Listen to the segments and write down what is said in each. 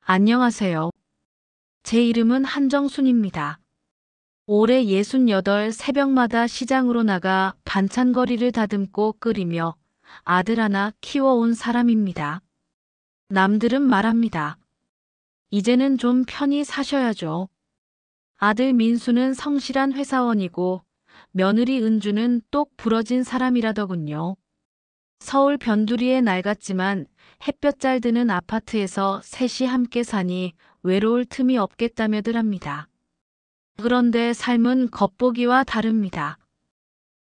안녕하세요. 제 이름은 한정순입니다. 올해 68 새벽마다 시장으로 나가 반찬거리를 다듬고 끓이며 아들 하나 키워온 사람입니다. 남들은 말합니다. 이제는 좀 편히 사셔야죠. 아들 민수는 성실한 회사원이고 며느리 은주는 똑 부러진 사람이라더군요. 서울 변두리의 낡았지만 햇볕 잘 드는 아파트에서 셋이 함께 사니 외로울 틈이 없겠다며들 합니다. 그런데 삶은 겉보기와 다릅니다.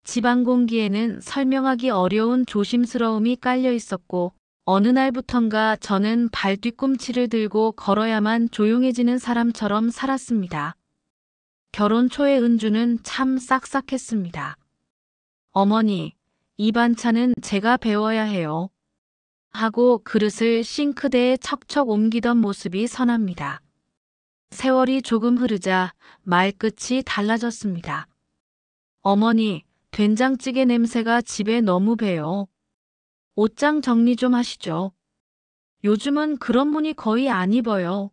집안 공기에는 설명하기 어려운 조심스러움이 깔려 있었고 어느 날부턴가 저는 발 뒤꿈치를 들고 걸어야만 조용해지는 사람처럼 살았습니다. 결혼 초에 은주는 참 싹싹했습니다. 어머니, 이 반찬은 제가 배워야 해요. 하고 그릇을 싱크대에 척척 옮기던 모습이 선합니다. 세월이 조금 흐르자 말끝이 달라졌습니다. 어머니, 된장찌개 냄새가 집에 너무 배요. 옷장 정리 좀 하시죠. 요즘은 그런 분이 거의 안 입어요.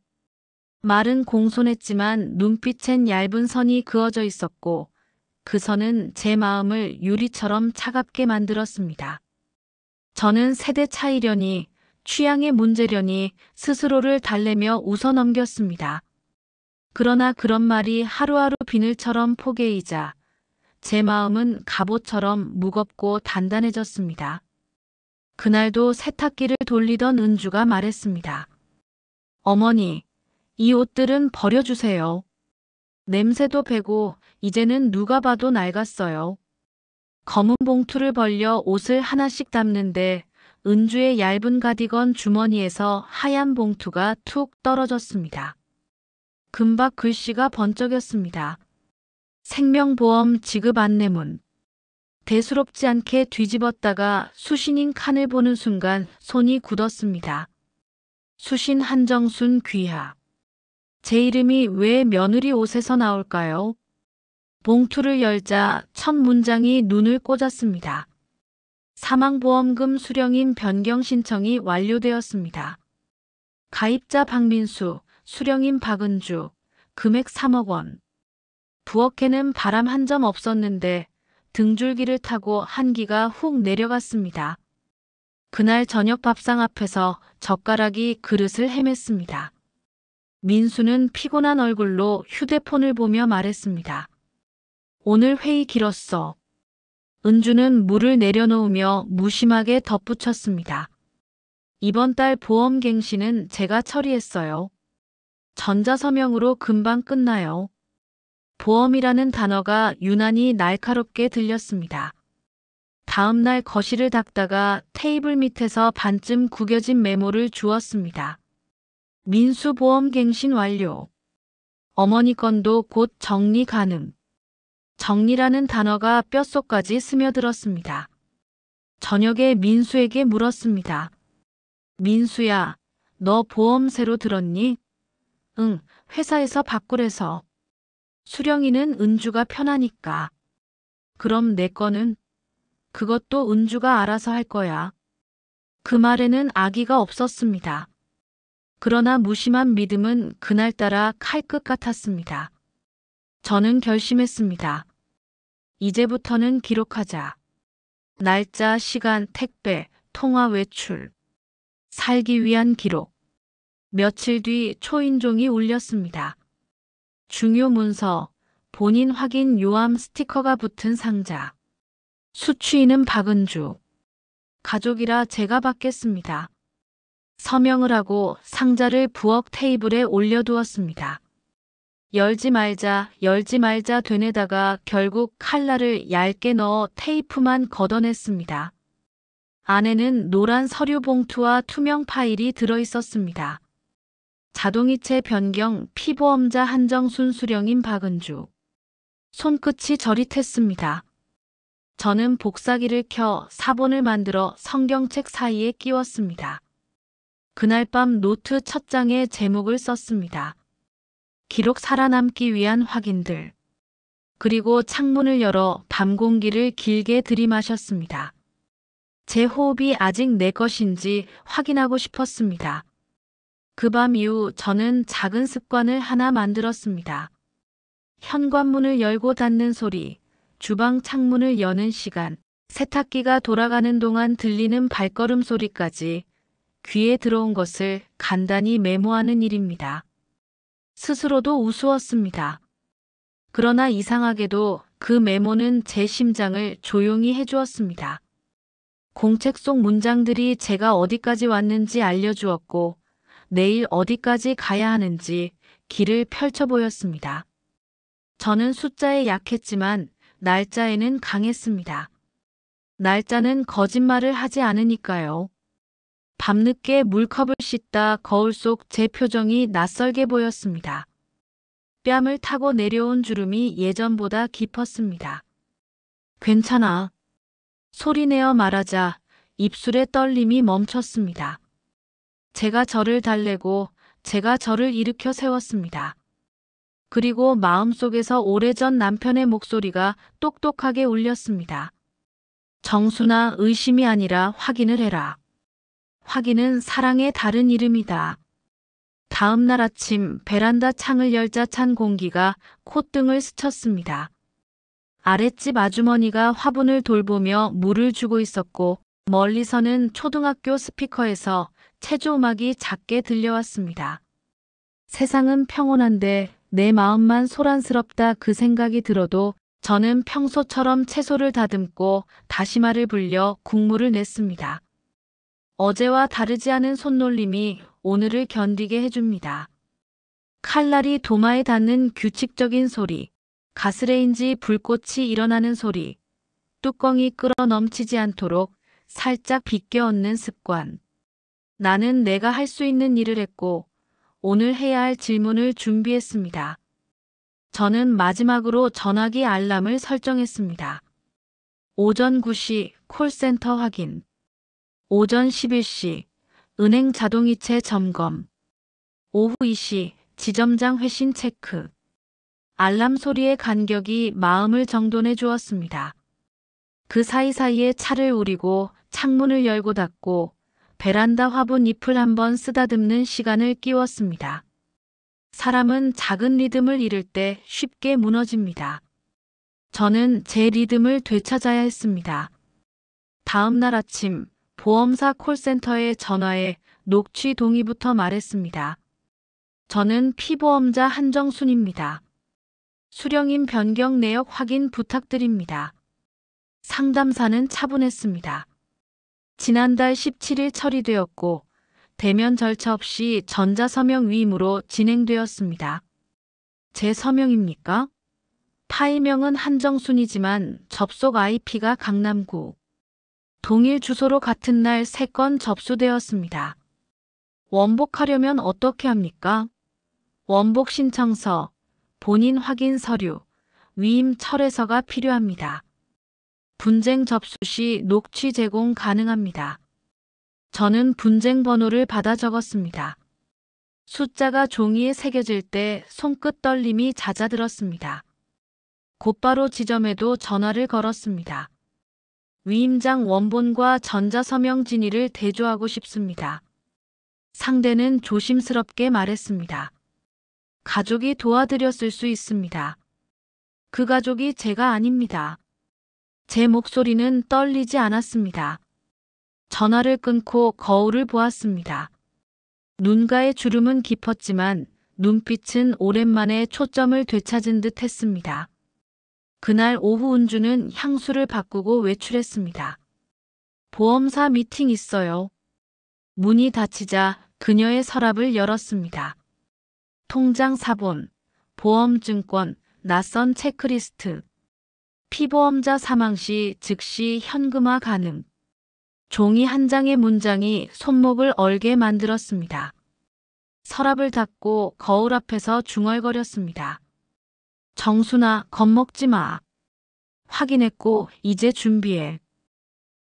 말은 공손했지만 눈빛엔 얇은 선이 그어져 있었고 그 선은 제 마음을 유리처럼 차갑게 만들었습니다. 저는 세대 차이려니 취향의 문제려니 스스로를 달래며 웃어넘겼습니다. 그러나 그런 말이 하루하루 비늘처럼 포개이자 제 마음은 갑옷처럼 무겁고 단단해졌습니다. 그날도 세탁기를 돌리던 은주가 말했습니다. 어머니, 이 옷들은 버려주세요. 냄새도 배고 이제는 누가 봐도 낡았어요. 검은 봉투를 벌려 옷을 하나씩 담는데 은주의 얇은 가디건 주머니에서 하얀 봉투가 툭 떨어졌습니다. 금박 글씨가 번쩍였습니다. 생명보험 지급 안내문. 대수롭지 않게 뒤집었다가 수신인 칸을 보는 순간 손이 굳었습니다. 수신 한정순 귀하. 제 이름이 왜 며느리 옷에서 나올까요? 봉투를 열자 첫 문장이 눈을 꽂았습니다. 사망보험금 수령인 변경 신청이 완료되었습니다. 가입자 박민수, 수령인 박은주, 금액 3억 원. 부엌에는 바람 한 점 없었는데 등줄기를 타고 한기가 훅 내려갔습니다. 그날 저녁 밥상 앞에서 젓가락이 그릇을 헤맸습니다. 민수는 피곤한 얼굴로 휴대폰을 보며 말했습니다. 오늘 회의 길었어. 은주는 물을 내려놓으며 무심하게 덧붙였습니다. 이번 달 보험 갱신은 제가 처리했어요. 전자서명으로 금방 끝나요. 보험이라는 단어가 유난히 날카롭게 들렸습니다. 다음 날 거실을 닦다가 테이블 밑에서 반쯤 구겨진 메모를 주웠습니다. 민수 보험 갱신 완료. 어머니 건도 곧 정리 가능. 정리라는 단어가 뼛속까지 스며들었습니다. 저녁에 민수에게 물었습니다. 민수야, 너 보험 새로 들었니? 응, 회사에서 바꾸래서. 수령이는 은주가 편하니까. 그럼 내 거는? 그것도 은주가 알아서 할 거야. 그 말에는 악의가 없었습니다. 그러나 무심한 믿음은 그날따라 칼끝 같았습니다. 저는 결심했습니다. 이제부터는 기록하자. 날짜, 시간, 택배, 통화 외출. 살기 위한 기록. 며칠 뒤 초인종이 울렸습니다. 중요 문서, 본인 확인 요함 스티커가 붙은 상자. 수취인은 박은주. 가족이라 제가 받겠습니다. 서명을 하고 상자를 부엌 테이블에 올려두었습니다. 열지 말자 되뇌다가 결국 칼날을 얇게 넣어 테이프만 걷어냈습니다. 안에는 노란 서류 봉투와 투명 파일이 들어있었습니다. 자동이체 변경 피보험자 한정순 수령인 박은주. 손끝이 저릿했습니다. 저는 복사기를 켜 사본을 만들어 성경책 사이에 끼웠습니다. 그날 밤 노트 첫 장에 제목을 썼습니다. 기록 살아남기 위한 확인들. 그리고 창문을 열어 밤 공기를 길게 들이마셨습니다. 제 호흡이 아직 내 것인지 확인하고 싶었습니다. 그 밤 이후 저는 작은 습관을 하나 만들었습니다. 현관문을 열고 닫는 소리, 주방 창문을 여는 시간, 세탁기가 돌아가는 동안 들리는 발걸음 소리까지 귀에 들어온 것을 간단히 메모하는 일입니다. 스스로도 우스웠습니다. 그러나 이상하게도 그 메모는 제 심장을 조용히 해주었습니다. 공책 속 문장들이 제가 어디까지 왔는지 알려주었고 내일 어디까지 가야 하는지 길을 펼쳐 보였습니다. 저는 숫자에 약했지만 날짜에는 강했습니다. 날짜는 거짓말을 하지 않으니까요. 밤늦게 물컵을 씻다 거울 속 제 표정이 낯설게 보였습니다. 뺨을 타고 내려온 주름이 예전보다 깊었습니다. 괜찮아. 소리내어 말하자 입술의 떨림이 멈췄습니다. 제가 저를 달래고 제가 저를 일으켜 세웠습니다. 그리고 마음속에서 오래전 남편의 목소리가 똑똑하게 울렸습니다. 정순아, 의심이 아니라 확인을 해라. 확인은 사랑의 다른 이름이다. 다음 날 아침 베란다 창을 열자 찬 공기가 콧등을 스쳤습니다. 아랫집 아주머니가 화분을 돌보며 물을 주고 있었고 멀리서는 초등학교 스피커에서 체조 음악이 작게 들려왔습니다. 세상은 평온한데 내 마음만 소란스럽다 그 생각이 들어도 저는 평소처럼 채소를 다듬고 다시마를 불려 국물을 냈습니다. 어제와 다르지 않은 손놀림이 오늘을 견디게 해줍니다. 칼날이 도마에 닿는 규칙적인 소리, 가스레인지 불꽃이 일어나는 소리, 뚜껑이 끓어 넘치지 않도록 살짝 비껴 얹는 습관. 나는 내가 할 수 있는 일을 했고 오늘 해야 할 질문을 준비했습니다. 저는 마지막으로 전화기 알람을 설정했습니다. 오전 9시 콜센터 확인. 오전 11시 은행 자동이체 점검. 오후 2시 지점장 회신 체크. 알람 소리의 간격이 마음을 정돈해 주었습니다. 그 사이사이에 차를 우리고 창문을 열고 닫고 베란다 화분 잎을 한번 쓰다듬는 시간을 끼웠습니다. 사람은 작은 리듬을 잃을 때 쉽게 무너집니다. 저는 제 리듬을 되찾아야 했습니다. 다음 날 아침 보험사 콜센터에 전화해 녹취 동의부터 말했습니다. 저는 피보험자 한정순입니다. 수령임 변경 내역 확인 부탁드립니다. 상담사는 차분했습니다. 지난달 17일 처리되었고 대면 절차 없이 전자서명 위임으로 진행되었습니다. 제 서명입니까? 파일명은 한정순이지만 접속 IP가 강남구. 동일 주소로 같은 날 3건 접수되었습니다. 원복하려면 어떻게 합니까? 원복 신청서, 본인 확인 서류, 위임 철회서가 필요합니다. 분쟁 접수 시 녹취 제공 가능합니다. 저는 분쟁 번호를 받아 적었습니다. 숫자가 종이에 새겨질 때 손끝 떨림이 잦아들었습니다. 곧바로 지점에도 전화를 걸었습니다. 위임장 원본과 전자서명 진위를 대조하고 싶습니다. 상대는 조심스럽게 말했습니다. 가족이 도와드렸을 수 있습니다. 그 가족이 제가 아닙니다. 제 목소리는 떨리지 않았습니다. 전화를 끊고 거울을 보았습니다. 눈가의 주름은 깊었지만 눈빛은 오랜만에 초점을 되찾은 듯 했습니다. 그날 오후 은주는 향수를 바꾸고 외출했습니다. 보험사 미팅 있어요. 문이 닫히자 그녀의 서랍을 열었습니다. 통장 사본, 보험증권, 낯선 체크리스트. 피보험자 사망 시 즉시 현금화 가능. 종이 한 장의 문장이 손목을 얼게 만들었습니다. 서랍을 닫고 거울 앞에서 중얼거렸습니다. 정순아, 겁먹지 마. 확인했고 이제 준비해.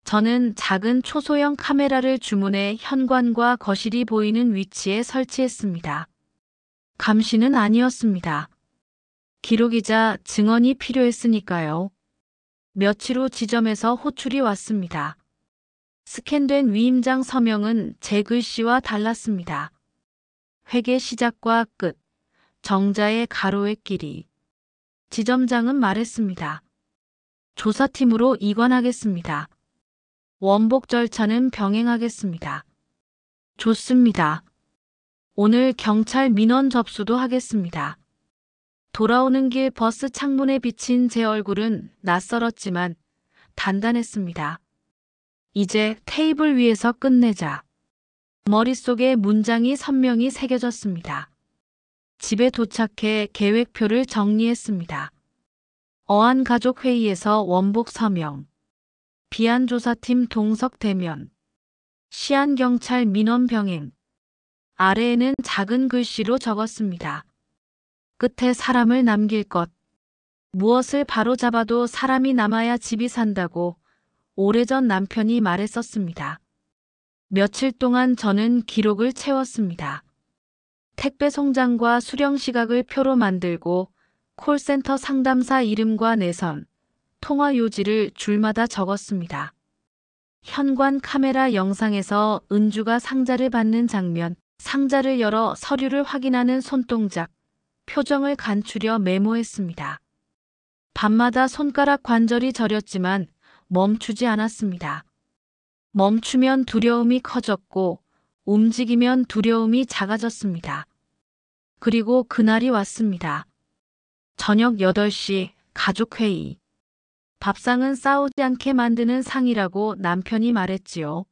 저는 작은 초소형 카메라를 주문해 현관과 거실이 보이는 위치에 설치했습니다. 감시는 아니었습니다. 기록이자 증언이 필요했으니까요. 며칠 후 지점에서 호출이 왔습니다. 스캔된 위임장 서명은 제 글씨와 달랐습니다. 회계 시작과 끝, 정자의 가로의 길이. 지점장은 말했습니다. 조사팀으로 이관하겠습니다. 원복 절차는 병행하겠습니다. 좋습니다. 오늘 경찰 민원 접수도 하겠습니다. 돌아오는 길 버스 창문에 비친 제 얼굴은 낯설었지만 단단했습니다. 이제 테이블 위에서 끝내자. 머릿속에 문장이 선명히 새겨졌습니다. 집에 도착해 계획표를 정리했습니다. 어안가족회의에서 원복 서명, 비안조사팀 동석 대면, 시안경찰 민원 병행. 아래에는 작은 글씨로 적었습니다. 끝에 사람을 남길 것. 무엇을 바로잡아도 사람이 남아야 집이 산다고 오래전 남편이 말했었습니다. 며칠 동안 저는 기록을 채웠습니다. 택배 송장과 수령 시각을 표로 만들고 콜센터 상담사 이름과 내선, 통화 요지를 줄마다 적었습니다. 현관 카메라 영상에서 은주가 상자를 받는 장면, 상자를 열어 서류를 확인하는 손동작, 표정을 간추려 메모했습니다. 밤마다 손가락 관절이 저렸지만 멈추지 않았습니다. 멈추면 두려움이 커졌고 움직이면 두려움이 작아졌습니다. 그리고 그날이 왔습니다. 저녁 8시 가족회의. 밥상은 싸우지 않게 만드는 상이라고 남편이 말했지요.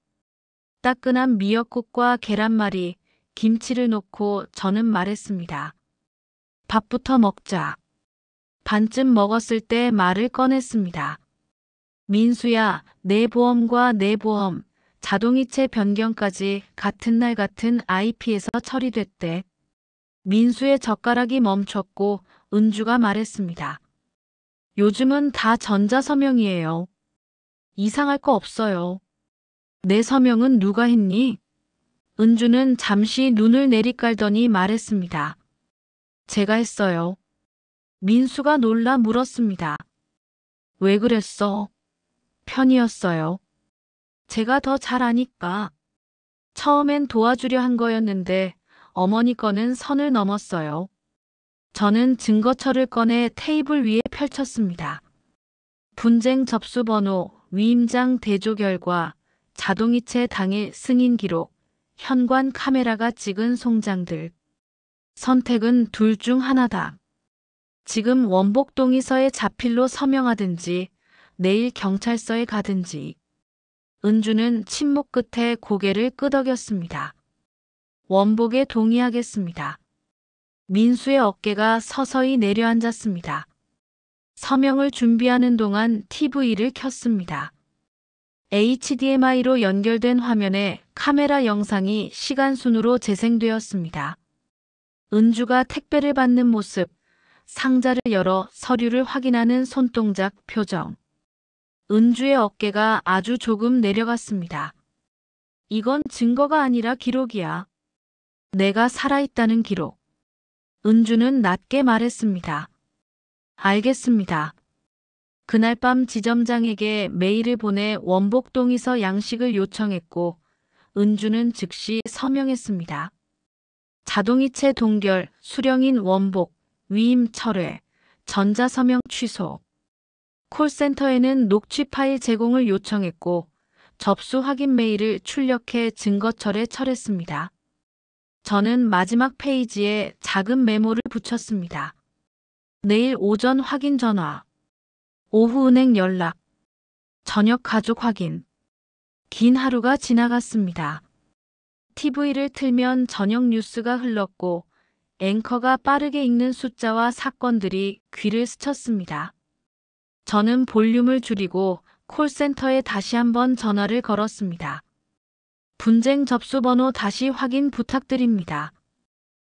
따끈한 미역국과 계란말이, 김치를 놓고 저는 말했습니다. 밥부터 먹자. 반쯤 먹었을 때 말을 꺼냈습니다. 민수야, 내 보험과 내 보험, 자동이체 변경까지 같은 날 같은 IP에서 처리됐대. 민수의 젓가락이 멈췄고 은주가 말했습니다. 요즘은 다 전자서명이에요. 이상할 거 없어요. 내 서명은 누가 했니? 은주는 잠시 눈을 내리깔더니 말했습니다. 제가 했어요. 민수가 놀라 물었습니다. 왜 그랬어? 편이었어요. 제가 더 잘 아니까. 처음엔 도와주려 한 거였는데 어머니 거는 선을 넘었어요. 저는 증거서를 꺼내 테이블 위에 펼쳤습니다. 분쟁 접수 번호, 위임장 대조 결과, 자동이체 당일 승인 기록, 현관 카메라가 찍은 송장들. 선택은 둘 중 하나다. 지금 원복동의서에 자필로 서명하든지 내일 경찰서에 가든지. 은주는 침묵 끝에 고개를 끄덕였습니다. 원복에 동의하겠습니다. 민수의 어깨가 서서히 내려앉았습니다. 서명을 준비하는 동안 TV를 켰습니다. HDMI로 연결된 화면에 카메라 영상이 시간순으로 재생되었습니다. 은주가 택배를 받는 모습, 상자를 열어 서류를 확인하는 손동작, 표정. 은주의 어깨가 아주 조금 내려갔습니다. 이건 증거가 아니라 기록이야. 내가 살아있다는 기록. 은주는 낮게 말했습니다. 알겠습니다. 그날 밤 지점장에게 메일을 보내 원복동의서 양식을 요청했고 은주는 즉시 서명했습니다. 자동이체 동결, 수령인 원복, 위임 철회, 전자서명 취소. 콜센터에는 녹취 파일 제공을 요청했고 접수 확인 메일을 출력해 증거철에 철했습니다. 저는 마지막 페이지에 작은 메모를 붙였습니다. 내일 오전 확인 전화. 오후 은행 연락. 저녁 가족 확인. 긴 하루가 지나갔습니다. TV를 틀면 저녁 뉴스가 흘렀고 앵커가 빠르게 읽는 숫자와 사건들이 귀를 스쳤습니다. 저는 볼륨을 줄이고 콜센터에 다시 한번 전화를 걸었습니다. 분쟁 접수 번호 다시 확인 부탁드립니다.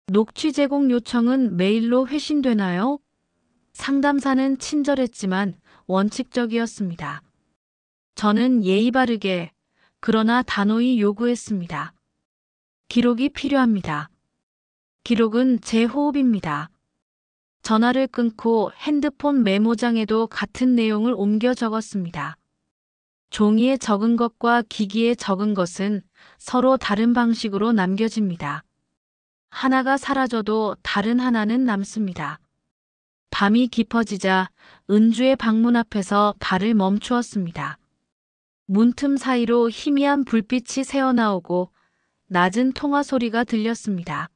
녹취 제공 요청은 메일로 회신되나요? 상담사는 친절했지만 원칙적이었습니다. 저는 예의 바르게 그러나 단호히 요구했습니다. 기록이 필요합니다. 기록은 제 호흡입니다. 전화를 끊고 핸드폰 메모장에도 같은 내용을 옮겨 적었습니다. 종이에 적은 것과 기기에 적은 것은 서로 다른 방식으로 남겨집니다. 하나가 사라져도 다른 하나는 남습니다. 밤이 깊어지자 은주의 방문 앞에서 발을 멈추었습니다. 문틈 사이로 희미한 불빛이 새어나오고 낮은 통화 소리가 들렸습니다.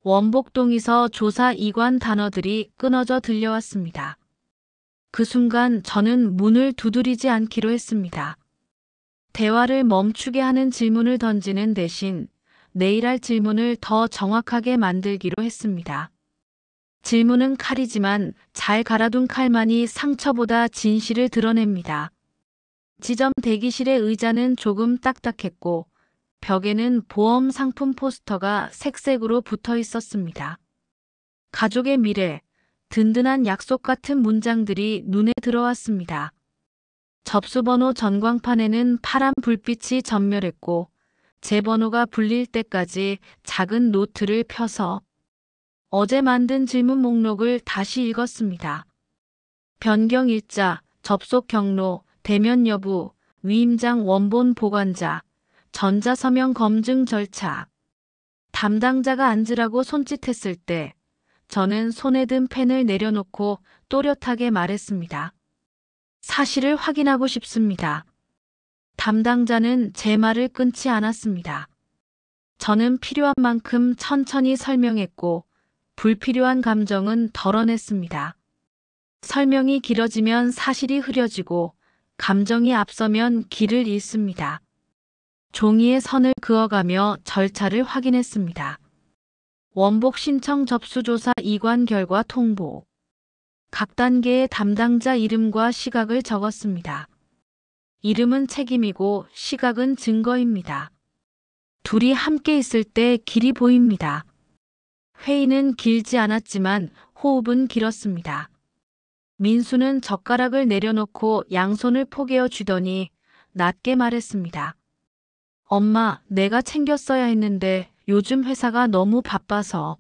원복동에서 조사 이관 단어들이 끊어져 들려왔습니다. 그 순간 저는 문을 두드리지 않기로 했습니다. 대화를 멈추게 하는 질문을 던지는 대신 내일 할 질문을 더 정확하게 만들기로 했습니다. 질문은 칼이지만 잘 갈아둔 칼만이 상처보다 진실을 드러냅니다. 지점 대기실의 의자는 조금 딱딱했고 벽에는 보험 상품 포스터가 색색으로 붙어 있었습니다. 가족의 미래, 든든한 약속 같은 문장들이 눈에 들어왔습니다. 접수번호 전광판에는 파란 불빛이 전멸했고 제 번호가 불릴 때까지 작은 노트를 펴서 어제 만든 질문 목록을 다시 읽었습니다. 변경 일자, 접속 경로, 대면 여부, 위임장 원본 보관자, 전자서명 검증 절차. 담당자가 앉으라고 손짓했을 때 저는 손에 든 펜을 내려놓고 또렷하게 말했습니다. 사실을 확인하고 싶습니다. 담당자는 제 말을 끊지 않았습니다. 저는 필요한 만큼 천천히 설명했고 불필요한 감정은 덜어냈습니다. 설명이 길어지면 사실이 흐려지고 감정이 앞서면 길을 잃습니다. 종이에 선을 그어가며 절차를 확인했습니다. 원복 신청 접수조사 이관 결과 통보. 각 단계의 담당자 이름과 시각을 적었습니다. 이름은 책임이고 시각은 증거입니다. 둘이 함께 있을 때 길이 보입니다. 회의는 길지 않았지만 호흡은 길었습니다. 민수는 젓가락을 내려놓고 양손을 포개어 쥐더니 낮게 말했습니다. 엄마, 내가 챙겼어야 했는데 요즘 회사가 너무 바빠서.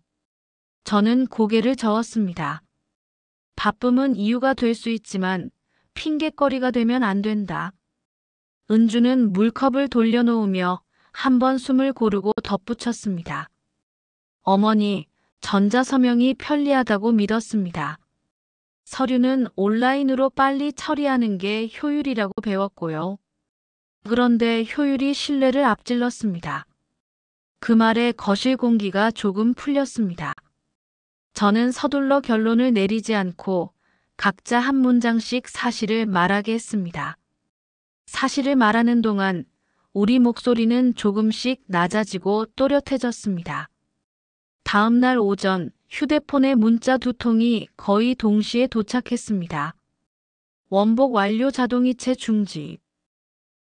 저는 고개를 저었습니다. 바쁨은 이유가 될 수 있지만 핑곗거리가 되면 안 된다. 은주는 물컵을 돌려놓으며 한 번 숨을 고르고 덧붙였습니다. 어머니, 전자서명이 편리하다고 믿었습니다. 서류는 온라인으로 빨리 처리하는 게 효율이라고 배웠고요. 그런데 효율이 신뢰를 앞질렀습니다. 그 말에 거실 공기가 조금 풀렸습니다. 저는 서둘러 결론을 내리지 않고 각자 한 문장씩 사실을 말하게 했습니다. 사실을 말하는 동안 우리 목소리는 조금씩 낮아지고 또렷해졌습니다. 다음 날 오전 휴대폰에 문자 2통이 거의 동시에 도착했습니다. 원복 완료 자동이체 중지.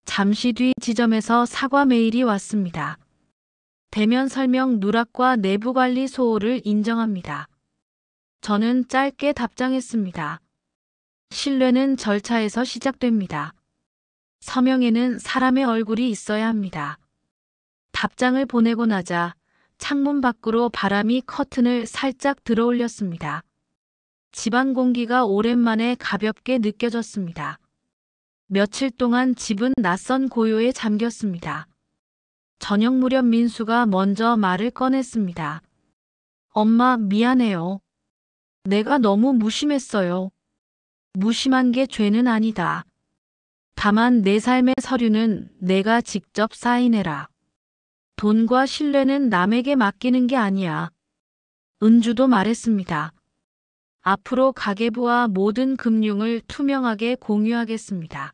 잠시 뒤 지점에서 사과 메일이 왔습니다. 대면 설명 누락과 내부 관리 소홀을 인정합니다. 저는 짧게 답장했습니다. 신뢰는 절차에서 시작됩니다. 서명에는 사람의 얼굴이 있어야 합니다. 답장을 보내고 나자 창문 밖으로 바람이 커튼을 살짝 들어올렸습니다. 집안 공기가 오랜만에 가볍게 느껴졌습니다. 며칠 동안 집은 낯선 고요에 잠겼습니다. 저녁 무렵 민수가 먼저 말을 꺼냈습니다. 엄마, 미안해요. 내가 너무 무심했어요. 무심한 게 죄는 아니다. 다만 내 삶의 서류는 내가 직접 사인해라. 돈과 신뢰는 남에게 맡기는 게 아니야. 은주도 말했습니다. 앞으로 가계부와 모든 금융을 투명하게 공유하겠습니다.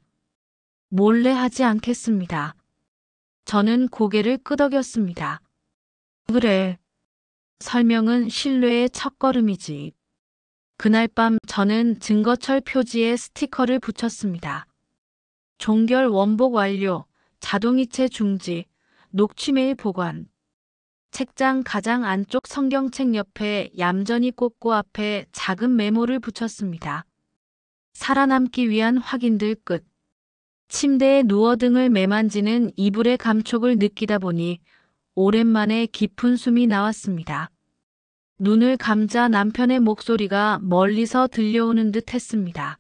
몰래 하지 않겠습니다. 저는 고개를 끄덕였습니다. 그래. 설명은 신뢰의 첫걸음이지. 그날 밤 저는 증거철 표지에 스티커를 붙였습니다. 종결 원복 완료, 자동이체 중지, 녹취 메일 보관. 책장 가장 안쪽 성경책 옆에 얌전히 꽂고 앞에 작은 메모를 붙였습니다. 살아남기 위한 확인들 끝. 침대에 누워 등을 매만지는 이불의 감촉을 느끼다 보니 오랜만에 깊은 숨이 나왔습니다. 눈을 감자 남편의 목소리가 멀리서 들려오는 듯 했습니다.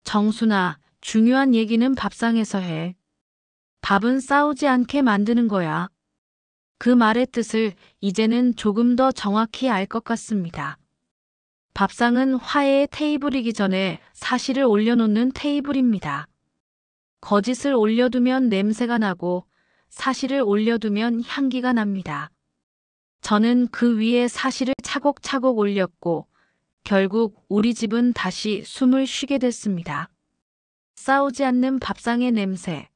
정순아, 중요한 얘기는 밥상에서 해. 밥은 싸우지 않게 만드는 거야. 그 말의 뜻을 이제는 조금 더 정확히 알 것 같습니다. 밥상은 화해의 테이블이기 전에 사실을 올려놓는 테이블입니다. 거짓을 올려두면 냄새가 나고 사실을 올려두면 향기가 납니다. 저는 그 위에 사실을 차곡차곡 올렸고 결국 우리 집은 다시 숨을 쉬게 됐습니다. 싸우지 않는 밥상의 냄새,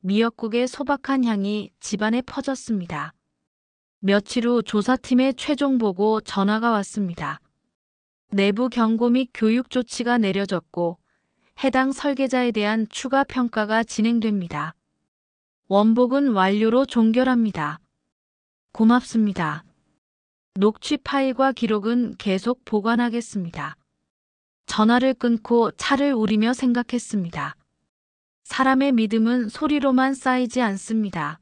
미역국의 소박한 향이 집안에 퍼졌습니다. 며칠 후 조사팀의 최종 보고 전화가 왔습니다. 내부 경고 및 교육 조치가 내려졌고 해당 설계자에 대한 추가 평가가 진행됩니다. 원복은 완료로 종결합니다. 고맙습니다. 녹취 파일과 기록은 계속 보관하겠습니다. 전화를 끊고 차를 우리며 생각했습니다. 사람의 믿음은 소리로만 쌓이지 않습니다.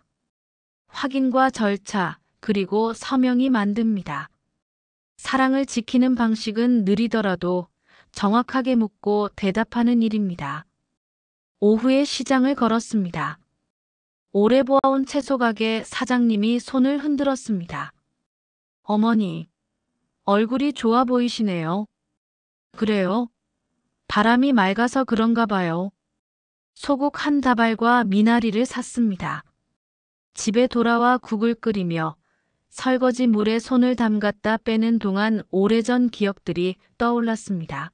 확인과 절차, 그리고 서명이 만듭니다. 사랑을 지키는 방식은 느리더라도 정확하게 묻고 대답하는 일입니다. 오후에 시장을 걸었습니다. 오래 보아온 채소가게 사장님이 손을 흔들었습니다. 어머니, 얼굴이 좋아 보이시네요. 그래요? 바람이 맑아서 그런가 봐요. 소국 한 다발과 미나리를 샀습니다. 집에 돌아와 국을 끓이며 설거지 물에 손을 담갔다 빼는 동안 오래전 기억들이 떠올랐습니다.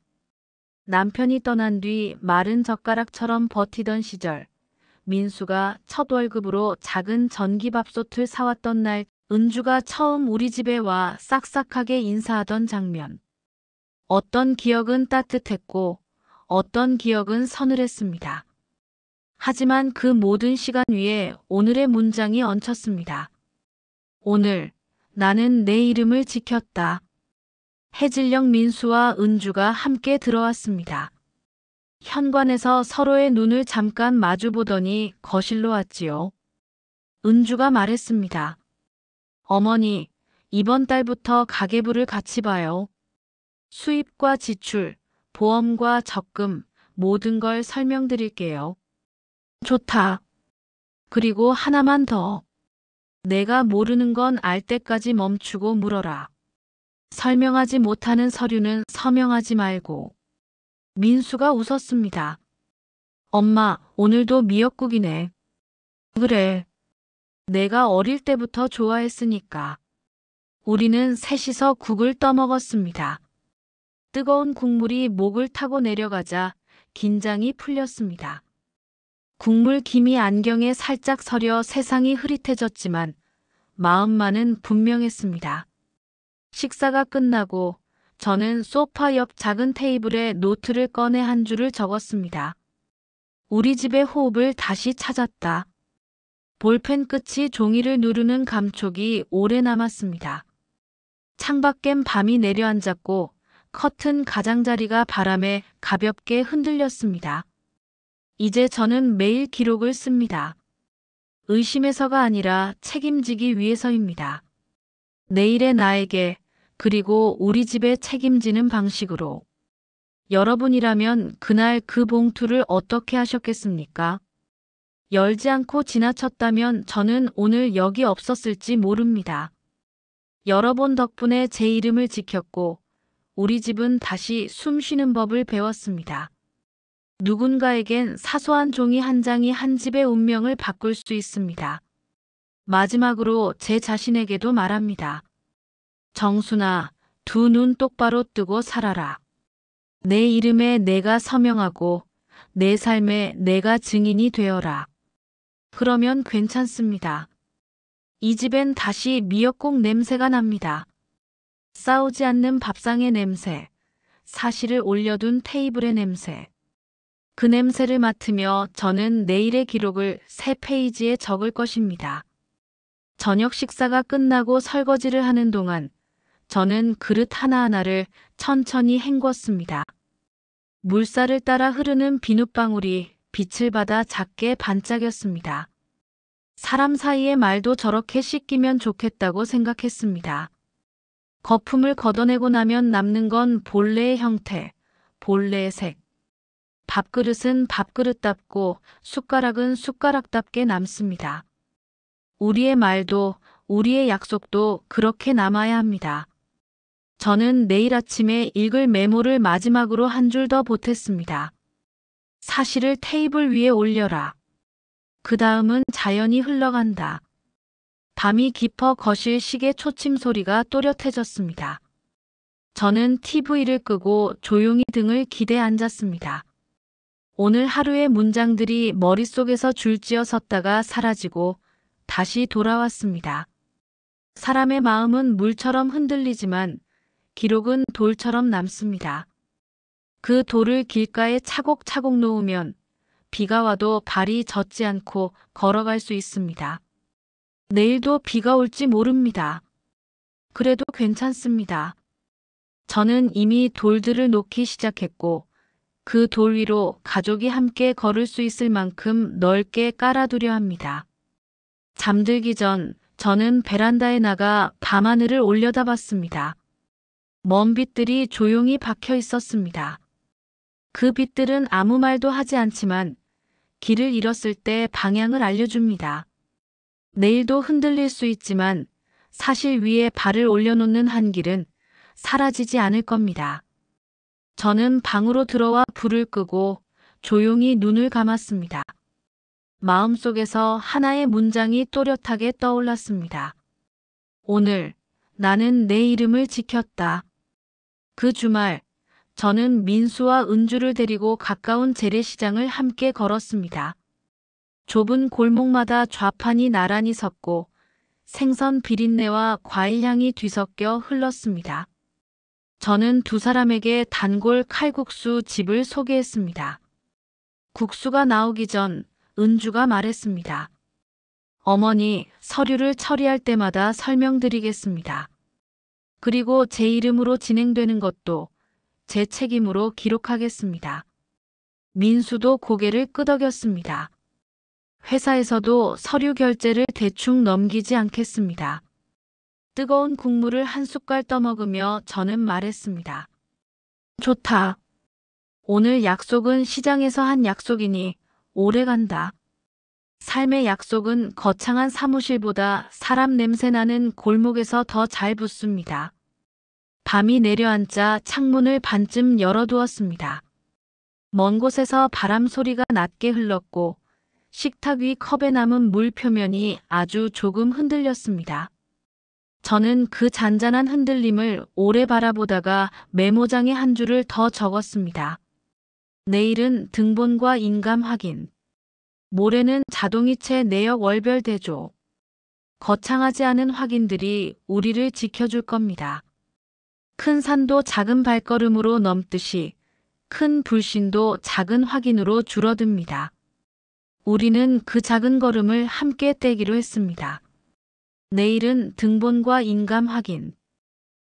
남편이 떠난 뒤 마른 젓가락처럼 버티던 시절, 민수가 첫 월급으로 작은 전기밥솥을 사왔던 날 은주가 처음 우리 집에 와 싹싹하게 인사하던 장면. 어떤 기억은 따뜻했고 어떤 기억은 서늘했습니다. 하지만 그 모든 시간 위에 오늘의 문장이 얹혔습니다. 오늘 나는 내 이름을 지켰다. 해질녘 민수와 은주가 함께 들어왔습니다. 현관에서 서로의 눈을 잠깐 마주보더니 거실로 왔지요. 은주가 말했습니다. 어머니, 이번 달부터 가계부를 같이 봐요. 수입과 지출, 보험과 적금, 모든 걸 설명드릴게요. 좋다. 그리고 하나만 더. 내가 모르는 건 알 때까지 멈추고 물어라. 설명하지 못하는 서류는 서명하지 말고. 민수가 웃었습니다. 엄마, 오늘도 미역국이네. 그래. 내가 어릴 때부터 좋아했으니까. 우리는 셋이서 국을 떠먹었습니다. 뜨거운 국물이 목을 타고 내려가자 긴장이 풀렸습니다. 국물 김이 안경에 살짝 서려 세상이 흐릿해졌지만 마음만은 분명했습니다. 식사가 끝나고 저는 소파 옆 작은 테이블에 노트를 꺼내 한 줄을 적었습니다. 우리 집의 호흡을 다시 찾았다. 볼펜 끝이 종이를 누르는 감촉이 오래 남았습니다. 창밖엔 밤이 내려앉았고 커튼 가장자리가 바람에 가볍게 흔들렸습니다. 이제 저는 매일 기록을 씁니다. 의심해서가 아니라 책임지기 위해서입니다. 내일의 나에게 그리고 우리 집에 책임지는 방식으로. 여러분이라면 그날 그 봉투를 어떻게 하셨겠습니까? 열지 않고 지나쳤다면 저는 오늘 여기 없었을지 모릅니다. 여러분 덕분에 제 이름을 지켰고 우리 집은 다시 숨 쉬는 법을 배웠습니다. 누군가에겐 사소한 종이 한 장이 한 집의 운명을 바꿀 수 있습니다. 마지막으로 제 자신에게도 말합니다. 정순아, 두 눈 똑바로 뜨고 살아라. 내 이름에 내가 서명하고 내 삶에 내가 증인이 되어라. 그러면 괜찮습니다. 이 집엔 다시 미역국 냄새가 납니다. 싸우지 않는 밥상의 냄새, 사실을 올려둔 테이블의 냄새. 그 냄새를 맡으며 저는 내일의 기록을 새 페이지에 적을 것입니다. 저녁 식사가 끝나고 설거지를 하는 동안 저는 그릇 하나하나를 천천히 헹궜습니다. 물살을 따라 흐르는 비눗방울이 빛을 받아 작게 반짝였습니다. 사람 사이의 말도 저렇게 씻기면 좋겠다고 생각했습니다. 거품을 걷어내고 나면 남는 건 본래의 형태, 본래의 색. 밥그릇은 밥그릇답고 숟가락은 숟가락답게 남습니다. 우리의 말도 우리의 약속도 그렇게 남아야 합니다. 저는 내일 아침에 읽을 메모를 마지막으로 한 줄 더 보탰습니다. 사실을 테이블 위에 올려라. 그 다음은 자연히 흘러간다. 밤이 깊어 거실 시계 초침 소리가 또렷해졌습니다. 저는 TV를 끄고 조용히 등을 기대 앉았습니다. 오늘 하루의 문장들이 머릿속에서 줄지어 섰다가 사라지고 다시 돌아왔습니다. 사람의 마음은 물처럼 흔들리지만 기록은 돌처럼 남습니다. 그 돌을 길가에 차곡차곡 놓으면 비가 와도 발이 젖지 않고 걸어갈 수 있습니다. 내일도 비가 올지 모릅니다. 그래도 괜찮습니다. 저는 이미 돌들을 놓기 시작했고 그 돌 위로 가족이 함께 걸을 수 있을 만큼 넓게 깔아두려 합니다. 잠들기 전 저는 베란다에 나가 밤하늘을 올려다봤습니다. 먼 빛들이 조용히 박혀 있었습니다. 그 빛들은 아무 말도 하지 않지만 길을 잃었을 때 방향을 알려줍니다. 내일도 흔들릴 수 있지만 사실 위에 발을 올려놓는 한 길은 사라지지 않을 겁니다. 저는 방으로 들어와 불을 끄고 조용히 눈을 감았습니다. 마음속에서 하나의 문장이 또렷하게 떠올랐습니다. 오늘 나는 내 이름을 지켰다. 그 주말 저는 민수와 은주를 데리고 가까운 재래시장을 함께 걸었습니다. 좁은 골목마다 좌판이 나란히 섰고 생선 비린내와 과일향이 뒤섞여 흘렀습니다. 저는 두 사람에게 단골 칼국수 집을 소개했습니다. 국수가 나오기 전 은주가 말했습니다. 어머니, 서류를 처리할 때마다 설명드리겠습니다. 그리고 제 이름으로 진행되는 것도 제 책임으로 기록하겠습니다. 민수도 고개를 끄덕였습니다. 회사에서도 서류 결제를 대충 넘기지 않겠습니다. 뜨거운 국물을 한 숟갈 떠먹으며 저는 말했습니다. 좋다. 오늘 약속은 시장에서 한 약속이니 오래 간다. 삶의 약속은 거창한 사무실보다 사람 냄새나는 골목에서 더 잘 붙습니다. 밤이 내려앉자 창문을 반쯤 열어두었습니다. 먼 곳에서 바람 소리가 낮게 흘렀고 식탁 위 컵에 남은 물 표면이 아주 조금 흔들렸습니다. 저는 그 잔잔한 흔들림을 오래 바라보다가 메모장에 한 줄을 더 적었습니다. 내일은 등본과 인감 확인. 모레는 자동이체 내역 월별 대조. 거창하지 않은 확인들이 우리를 지켜줄 겁니다. 큰 산도 작은 발걸음으로 넘듯이 큰 불신도 작은 확인으로 줄어듭니다. 우리는 그 작은 걸음을 함께 떼기로 했습니다. 내일은 등본과 인감 확인.